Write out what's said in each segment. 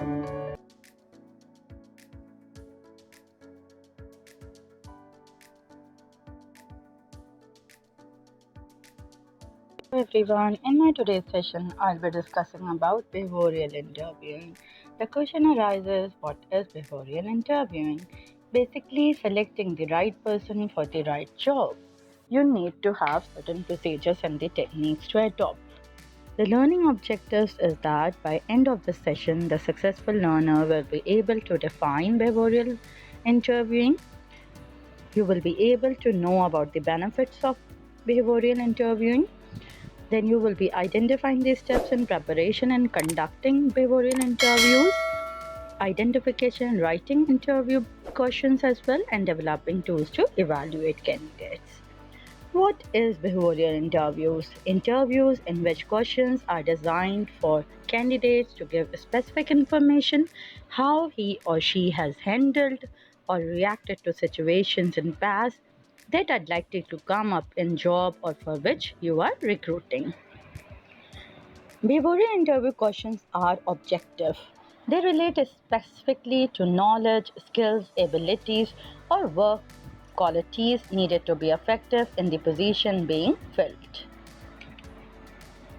Hello everyone, in my today's session, I'll be discussing about behavioral interviewing. The question arises, what is behavioral interviewing? Basically, selecting the right person for the right job. You need to have certain procedures and the techniques to adopt. The learning objectives is that by end of the session, the successful learner will be able to define behavioral interviewing. You will be able to know about the benefits of behavioral interviewing. Then you will be identifying the steps in preparation and conducting behavioral interviews, identification, writing interview questions as well, and developing tools to evaluate candidates. What is behavioral interviews? Interviews in which questions are designed for candidates to give specific information how he or she has handled or reacted to situations in past that are likely to come up in job or for which you are recruiting. Behavioral interview questions are objective. They relate specifically to knowledge, skills, abilities, or work qualities needed to be effective in the position being filled.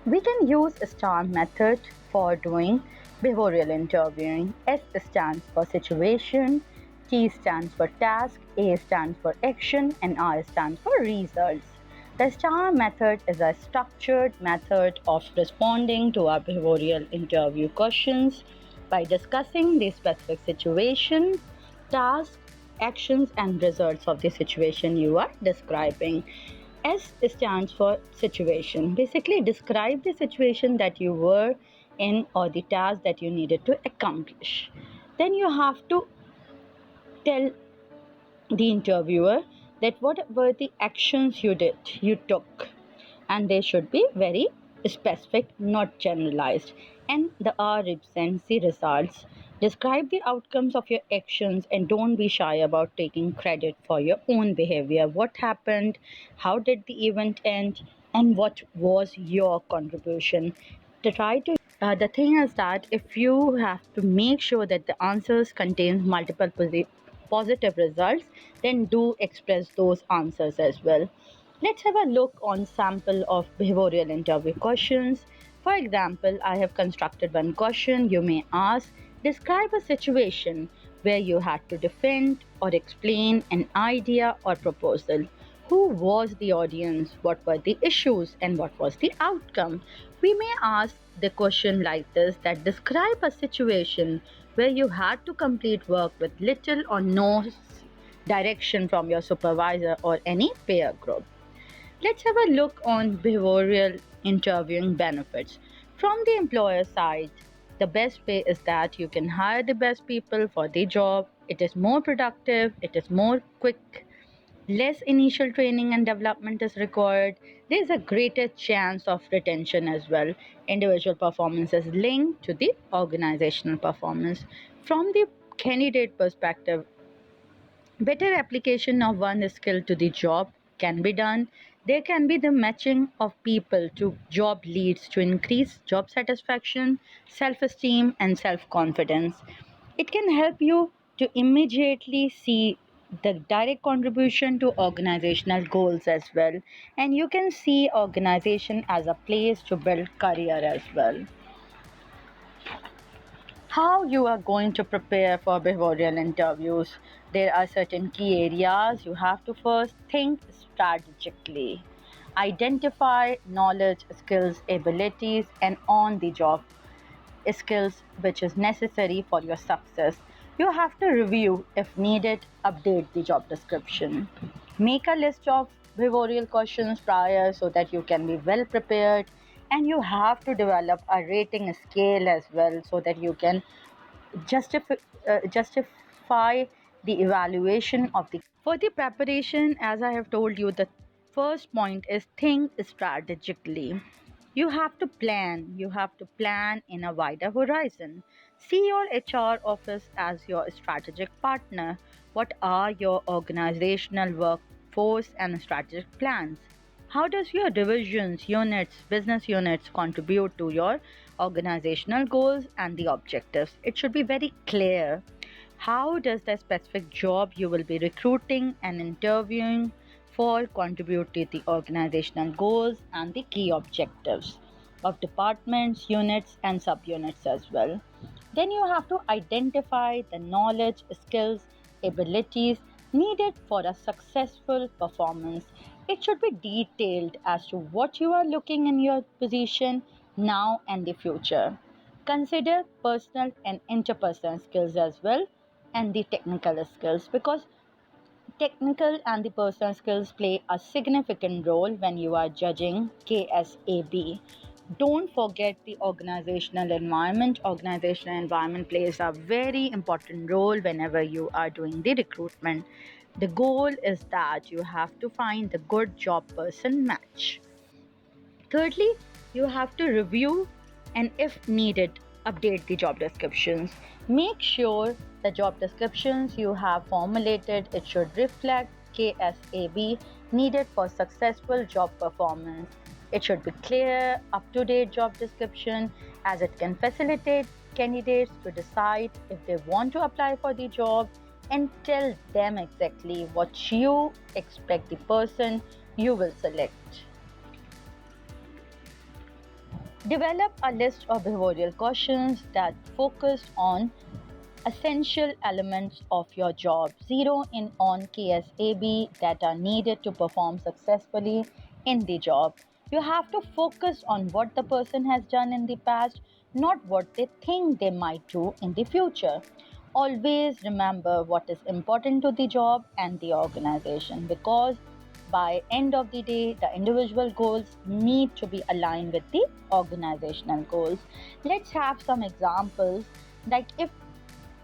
We can use STAR method for doing behavioral interviewing. S stands for situation, T stands for task, A stands for action, and R stands for results. The STAR method is a structured method of responding to our behavioral interview questions by discussing the specific situation, task, actions, and results of the situation you are describing. S stands for situation. Basically, describe the situation that you were in or the task that you needed to accomplish. Then you have to tell the interviewer that what were the actions you took, and they should be very specific, not generalized. And the R represents the results. Describe the outcomes of your actions and don't be shy about taking credit for your own behavior. What happened, how did the event end, and what was your contribution. To try to The thing is that if you have to make sure that the answers contain multiple positive results, then do express those answers as well. Let's have a look on sample of behavioral interview questions. For example, I have constructed one question. You may ask, describe a situation where you had to defend or explain an idea or proposal. Who was the audience? What were the issues and what was the outcome? We may ask the question like this, that describe a situation where you had to complete work with little or no direction from your supervisor or any peer group. Let's have a look on behavioral interviewing benefits. From the employer side, the best way is that you can hire the best people for the job. It is more productive, it is more quick, less initial training and development is required. There is a greater chance of retention as well. Individual performance is linked to the organizational performance. From the candidate perspective, better application of one skill to the job can be done. There can be the matching of people to job leads to increase job satisfaction, self esteem, and self confidence. It can help you to immediately see the direct contribution to organizational goals as well. And you can see organization as a place to build career as well. How you are going to prepare for behavioral interviews? There are certain key areas you have to first think strategically. Identify knowledge, skills, abilities, and on the job skills which is necessary for your success. You have to review, if needed, update the job description. Make a list of behavioral questions prior so that you can be well prepared, and you have to develop a rating scale as well so that you can justify the evaluation of the. For the preparation, as I have told you, the first point is think strategically. You have to plan in a wider horizon. See your HR office as your strategic partner. What are your organizational workforce and strategic plans? How does your divisions, units, business units contribute to your organizational goals and the objectives? It should be very clear. How does the specific job you will be recruiting and interviewing for contribute to the organizational goals and the key objectives of departments, units, and subunits as well? Then you have to identify the knowledge, skills, abilities needed for a successful performance. It should be detailed as to what you are looking in your position now and the future. Consider personal and interpersonal skills as well and the technical skills, because technical and the personal skills play a significant role when you are judging KSAB. Don't forget the organizational environment. Organizational environment plays a very important role whenever you are doing the recruitment. The goal is that you have to find the good job person match. Thirdly, you have to review and, if needed, update the job descriptions. Make sure the job descriptions you have formulated it should reflect KSAB needed for successful job performance. It should be clear, up-to-date job description as it can facilitate candidates to decide if they want to apply for the job and tell them exactly what you expect the person you will select. Develop a list of behavioral questions that focus on essential elements of your job. Zero in on KSAB that are needed to perform successfully in the job. You have to focus on what the person has done in the past, not what they think they might do in the future. Always remember what is important to the job and the organization, because by end of the day the individual goals need to be aligned with the organizational goals. Let's have some examples. Like, if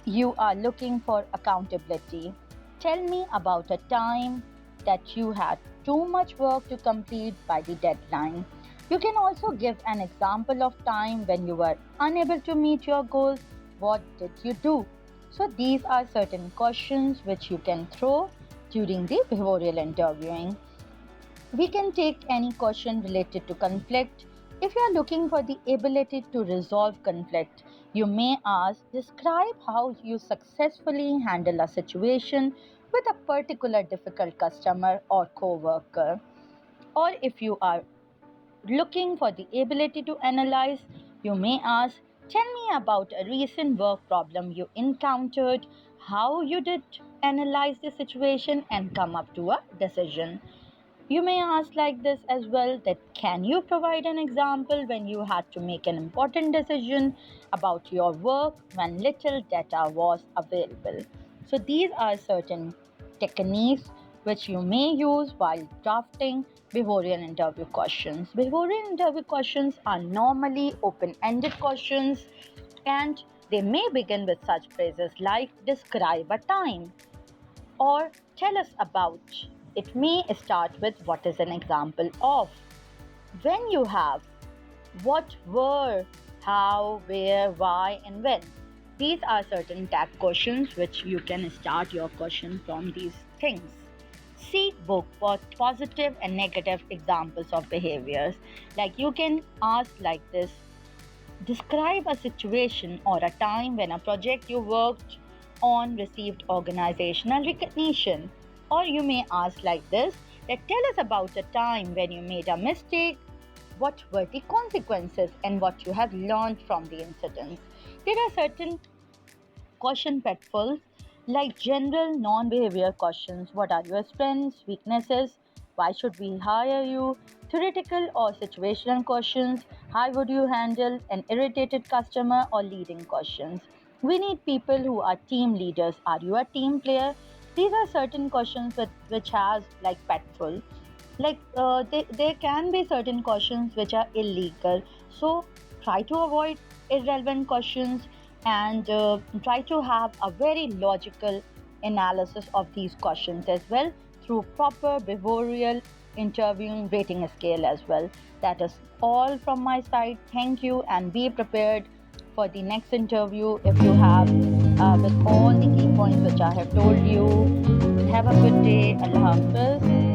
you are looking for accountability, tell me about a time that you had too much work to complete by the deadline. You can also give an example of time when you were unable to meet your goals. What did you do? So these are certain questions which you can throw during the behavioral interviewing. We can take any question related to conflict. If you are looking for the ability to resolve conflict, you may ask, describe how you successfully handle a situation with a particular difficult customer or co-worker. Or if you are looking for the ability to analyze, you may ask, tell me about a recent work problem you encountered, how you did analyze the situation and come up to a decision. You may ask like this as well, that can you provide an example when you had to make an important decision about your work when little data was available. So these are certain techniques which you may use while drafting behavioral interview questions. Behavioral interview questions are normally open-ended questions, and they may begin with such phrases like describe a time or tell us about. It may start with what is an example of, when you have, what were, how, where, why, and when. These are certain tag questions which you can start your question from these things. Seek both positive and negative examples of behaviors. Like, you can ask like this: describe a situation or a time when a project you worked on received organizational recognition. Or you may ask like this, that tell us about a time when you made a mistake, what were the consequences and what you have learned from the incidents. There are certain question pitfalls like general non-behavior questions. What are your strengths, weaknesses? Why should we hire you? Theoretical or situational questions. How would you handle an irritated customer or leading questions? We need people who are team leaders. Are you a team player? These are certain questions which has like pitfall. Like there can be certain questions which are illegal. So try to avoid irrelevant questions and try to have a very logical analysis of these questions as well through proper behavioral interviewing rating scale as well. That is all from my side. Thank you, and be prepared for the next interview if you have with all the key points which I have told you. Have a good day. Allah Hafiz.